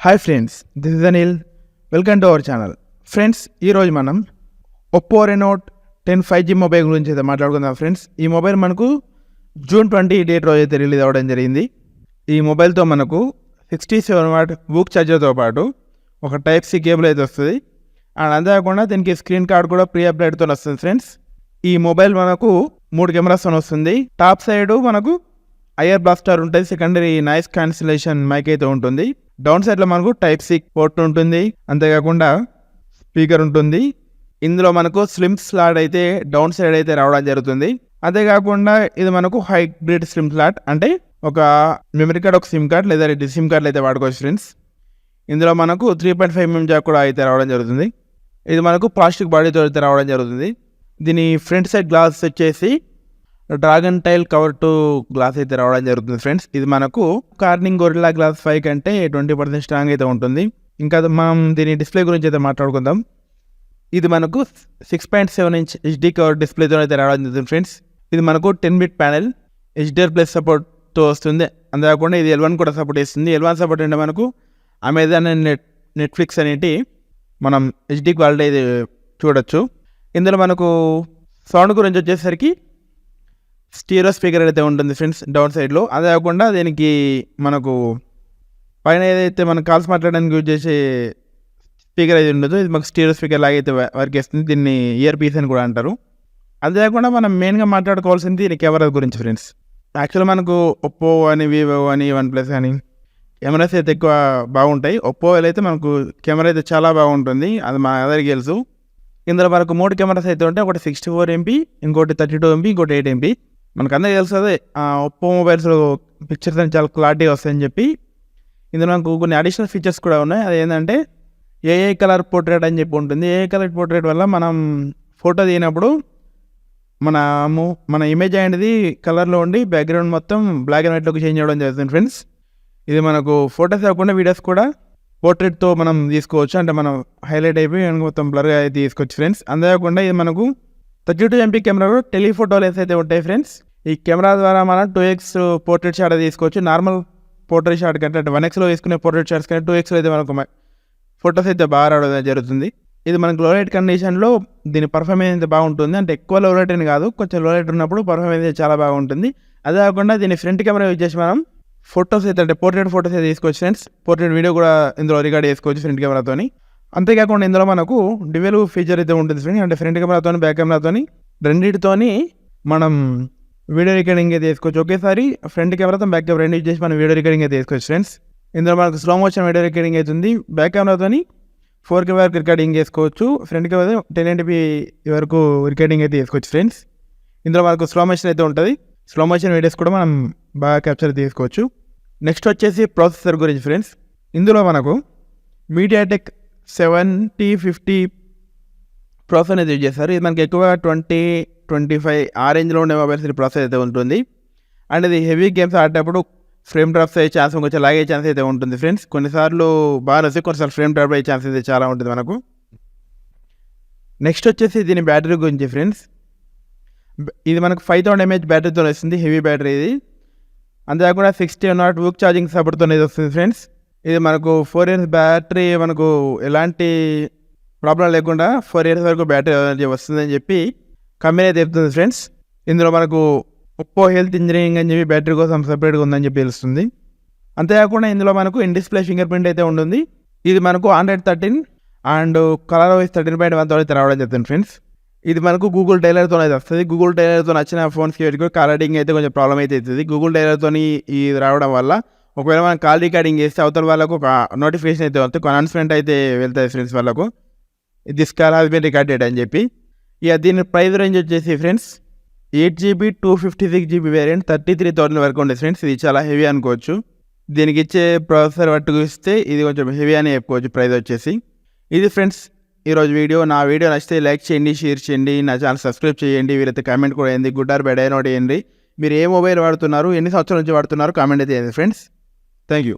Hi friends, this is Anil. Welcome to our channel. Friends, ఈరోజు మనం OPPO Reno 10 5G mobile గురించి అయితే మాట్లాడుకుందాం. ఫ్రెండ్స్, ఈ మొబైల్ మనకు June 20 డేట్ రోజు అయితే రిలీజ్ అవ్వడం జరిగింది. ఈ మొబైల్తో మనకు 67W బూక్ ఛార్జర్తో పాటు ఒక Type-C కేబుల్ అయితే వస్తుంది. అండ్ అంతేకాకుండా దీనికి స్క్రీన్ కార్డ్ కూడా ప్రీ అప్డేట్తో వస్తుంది. ఫ్రెండ్స్, ఈ మొబైల్ మనకు 3 కెమెరాస్తో వస్తుంది. టాప్ సైడ్ మనకు ఐఆర్ బ్లాస్టర్ ఉంటుంది. సెకండరీ నాయిస్ క్యాన్సిలేషన్ మైక్ అయితే ఉంటుంది. డౌన్ సైడ్లో మనకు Type-C పోర్ట్ ఉంటుంది. అంతేకాకుండా స్పీకర్ ఉంటుంది. ఇందులో మనకు స్లిమ్ స్లాట్ అయితే డౌన్ సైడ్ అయితే రావడం జరుగుతుంది. అంతేకాకుండా ఇది మనకు హైబ్రిడ్ స్లిమ్ స్లాట్, అంటే ఒక మెమరీ కార్డ్, ఒక సిమ్ కార్డ్ లేదా 2 సిమ్ కార్డులు అయితే వాడుకోవచ్చు. ఫ్రెండ్స్, ఇందులో మనకు 3.5mm జాక్ కూడా అయితే రావడం జరుగుతుంది. ఇది మనకు ప్లాస్టిక్ బాడీతో అయితే రావడం జరుగుతుంది. దీని ఫ్రంట్ సైడ్ గ్లాస్ వచ్చేసి dragon tail cover to glass అయితే రావడం జరుగుతుంది. ఫ్రెండ్స్, ఇది మనకు కార్నింగ్ గొరిల్లా గ్లాస్ 5 కంటే 20% స్ట్రాంగ్ అయితే ఉంటుంది. ఇంకా మనం దీని డిస్ప్లే గురించి అయితే మాట్లాడుకుందాం. ఇది మనకు 6.7" HD కవర్ డిస్ప్లేతో అయితే రావడం జరుగుతుంది. ఫ్రెండ్స్, ఇది మనకు 10-bit ప్యానెల్ HDR+ సపోర్ట్తో వస్తుంది. అంతేకాకుండా ఇది L1 కూడా సపోర్ట్ చేస్తుంది. L1 సపోర్ట్ అంటే మనకు అమెజాన్ అండ్ నెట్ఫ్లిక్స్ అనేటి మనం HD క్వాలిటీ అయితే చూడొచ్చు. ఇందులో మనకు సౌండ్ గురించి వచ్చేసరికి స్టీరియో స్పీకర్ అయితే ఉంటుంది. ఫ్రెండ్స్, డౌన్ సైడ్లో. అదే కాకుండా దీనికి మనకు పైన ఏదైతే మనం కాల్స్ మాట్లాడడానికి యూజ్ చేసే స్పీకర్ అయితే ఉండదు, ఇది మాకు స్టీరియో స్పీకర్ లాగా అయితే వర్క్ చేస్తుంది. దీన్ని ఇయర్ పీస్ అని కూడా అంటారు. అంతేకాకుండా మనం మెయిన్గా మాట్లాడుకోవాల్సింది దీని కెమెరా గురించి. ఫ్రెండ్స్, యాక్చువల్గా మనకు ఒప్పో అని, వివో అని, OnePlus అని కెమెరాస్ అయితే ఎక్కువ బాగుంటాయి. ఒప్పోలో అయితే మనకు కెమెరా అయితే చాలా బాగుంటుంది, అది మా అందరికీ తెలుసు. ఇందులో మనకు 3 కెమెరాస్ అయితే ఉంటాయి. ఒకటి 64MP, ఇంకోటి 32MP, ఇంకోటి 8MP. మనకు అందరికీ తెలుసు అదే ఒప్పో మొబైల్స్లో పిక్చర్స్ అని చాలా క్లారిటీగా వస్తాయని చెప్పి. ఇందులో మనకు కొన్ని అడిషనల్ ఫీచర్స్ కూడా ఉన్నాయి. అది ఏంటంటే ఏఐ కలర్ పోర్ట్రేట్ అని చెప్పి ఉంటుంది. ఏఐ కలర్ పోర్ట్రేట్ వల్ల మనం ఫోటో తీసినప్పుడు మన ఇమేజ్ అనేది కలర్లో ఉండి బ్యాక్గ్రౌండ్ మొత్తం బ్లాక్ అండ్ వైట్లోకి చేంజ్ అవ్వడం జరుగుతుంది. ఫ్రెండ్స్, ఇది మనకు ఫొటోస్ కాకుండా వీడియోస్ కూడా పోర్ట్రేట్తో మనం తీసుకోవచ్చు. అంటే మనం హైలైట్ అయిపోయి మొత్తం బ్లర్గా అయితే తీసుకోవచ్చు. ఫ్రెండ్స్, అంతేకాకుండా ఇది మనకు 32MP కెమెరా కూడా టెలిఫోటో లెన్స్ అయితే ఉంటాయి. ఫ్రెండ్స్, ఈ కెమెరా ద్వారా మనం 2x పోర్ట్రేట్ షాట్ తీసుకోవచ్చు. నార్మల్ పోర్ట్రేట్ షాట్ కంటే, అంటే 1xలో తీసుకునే పోర్ట్రేట్ షాట్స్ కంటే 2xలో అయితే మనకు ఫొటోస్ అయితే బాగా రావడం జరుగుతుంది. ఇది మనకు లో లైట్ కండిషన్లో దీని పర్ఫార్మెన్స్ అయితే బాగుంటుంది. అంటే ఎక్కువ లో లైట్ అని కాదు, కొంచెం లో లైట్ ఉన్నప్పుడు పర్ఫార్మెన్స్ అయితే చాలా బాగుంటుంది. అదే కాకుండా దీని ఫ్రంట్ కెమెరా యూజ్ చేసి మనం ఫొటోస్ అయితే, అంటే పోర్ట్రేట్ ఫొటోస్ అయితే తీసుకోవచ్చు. ఫ్రెండ్స్, పోర్ట్రేట్ వీడియో కూడా ఇందులో రికార్డ్ చేసుకోవచ్చు ఫ్రంట్ కెమెరాతోని. అంతేకాకుండా ఇందులో మనకు డ్యుయల్ ఫీచర్ అయితే ఉంటుంది. ఫ్రెండ్స్, అంటే ఫ్రంట్ కెమెరాతో బ్యాక్ కెమెరాతోని రెండింటితోని మనం వీడియో రికార్డింగ్ అయితే తీసుకోవచ్చు. ఒకేసారి ఫ్రంట్ కెమెరాతో బ్యాక్ కెమెరా రెండు యూజ్ చేసి మనం వీడియో రికార్డింగ్ అయితే తీసుకోవచ్చు. ఫ్రెండ్స్, ఇందులో మనకు స్లో మోషన్ వీడియో రికార్డింగ్ అవుతుంది. బ్యాక్ కెమెరాతోని 4K వరకు రికార్డింగ్ చేసుకోవచ్చు. ఫ్రంట్ కెమెరా 1080p వరకు రికార్డింగ్ అయితే చేసుకోవచ్చు. ఫ్రెండ్స్, ఇందులో మనకు స్లో మోషన్ అయితే ఉంటుంది. స్లో మోషన్ వీడియోస్ కూడా మనం బాగా క్యాప్చర్ తీసుకోవచ్చు. నెక్స్ట్ వచ్చేసి ప్రాసెసర్ గురించి. ఫ్రెండ్స్, ఇందులో మనకు మీడియాటెక్ 7050 ప్రాసెసర్ అనేది యూజ్ చేస్తారు. ఇది మనకి ఎక్కువ 20-25 ఆ రేంజ్లో ఉండే మొబైల్స్ ప్రాసెసర్ అయితే ఉంటుంది. అండ్ ఇది హెవీ గేమ్స్ ఆడేటప్పుడు ఫ్రేమ్ డ్రాప్స్ అయ్యే ఛాన్స్, కొంచెం లాగే ఛాన్స్ అయితే ఉంటుంది. ఫ్రెండ్స్, కొన్నిసార్లు బాగా వస్తే కొన్నిసార్లు ఫ్రేమ్ డ్రాప్ అయ్యే ఛాన్స్ అయితే చాలా ఉంటుంది మనకు. నెక్స్ట్ వచ్చేసి దీని బ్యాటరీ గురించి. ఫ్రెండ్స్, ఇది మనకు 5000 mAh బ్యాటరీతో వస్తుంది, హెవీ బ్యాటరీ ఇది. అంతేకాకుండా 60W బూక్ ఛార్జింగ్ సపోర్ట్తో వస్తుంది. ఫ్రెండ్స్, ఇది మనకు 4 years బ్యాటరీ, మనకు ఎలాంటి ప్రాబ్లం లేకుండా 4 years వరకు బ్యాటరీ వస్తుందని చెప్పి కంపెనీ అయితే చెప్తుంది. ఫ్రెండ్స్, ఇందులో మనకు ఒప్పో హెల్త్ ఇంజనీరింగ్ అని చెప్పి బ్యాటరీ కోసం సపరేట్గా ఉందని చెప్పి తెలుస్తుంది. అంతేకాకుండా ఇందులో మనకు ఇన్ డిస్ప్లే ఫింగర్ ప్రింట్ అయితే ఉంటుంది. ఇది మనకు Android 13 అండ్ ColorOS 13.1తో అయితే రావడం జరుగుతుంది. ఫ్రెండ్స్, ఇది మనకు గూగుల్ టైలర్తో అయితే వస్తుంది. గూగుల్ టైలర్తో వచ్చిన ఫోన్స్కి పెట్టుకుని కాల్ రికార్డింగ్ అయితే కొంచెం ప్రాబ్లం అయితే అవుతుంది. గూగుల్ టైలర్తో ఇది రావడం వల్ల ఒకవేళ మనం కాల్ రికార్డింగ్ చేస్తే అవతల వాళ్ళకు ఒక నోటిఫికేషన్ అయితే వస్తుంది, ఒక అనౌన్స్మెంట్ అయితే వెళ్తాయి. ఫ్రెండ్స్, వాళ్ళకు this call has been recorded అని చెప్పి. ఇక దీని ప్రైస్ రేంజ్ వచ్చేసి ఫ్రెండ్స్ 8GB 256GB వేరియంట్ 33,000 వరకు ఉంటుంది. ఫ్రెండ్స్, ఇది చాలా హెవీ అనుకోవచ్చు. దీనికి ఇచ్చే ప్రాసెసర్ పట్టుకు ఇస్తే ఇది కొంచెం హెవీ అని చెప్పుకోవచ్చు ప్రైస్ వచ్చేసి. ఇది ఫ్రెండ్స్ ఈరోజు వీడియో. నా వీడియో నచ్చితే లైక్ చేయండి, షేర్ చేయండి, నా ఛానల్ సబ్స్క్రైబ్ చేయండి. వీరైతే కామెంట్ కూడా అయింది, గుడ్ ఆర్ బ్యాడ్ అయినా చేయండి. మీరు ఏ మొబైల్ వాడుతున్నారు, ఎన్ని సంవత్సరాల నుంచి వాడుతున్నారు కామెంట్ అయితే చేయండి. Friends, thank you.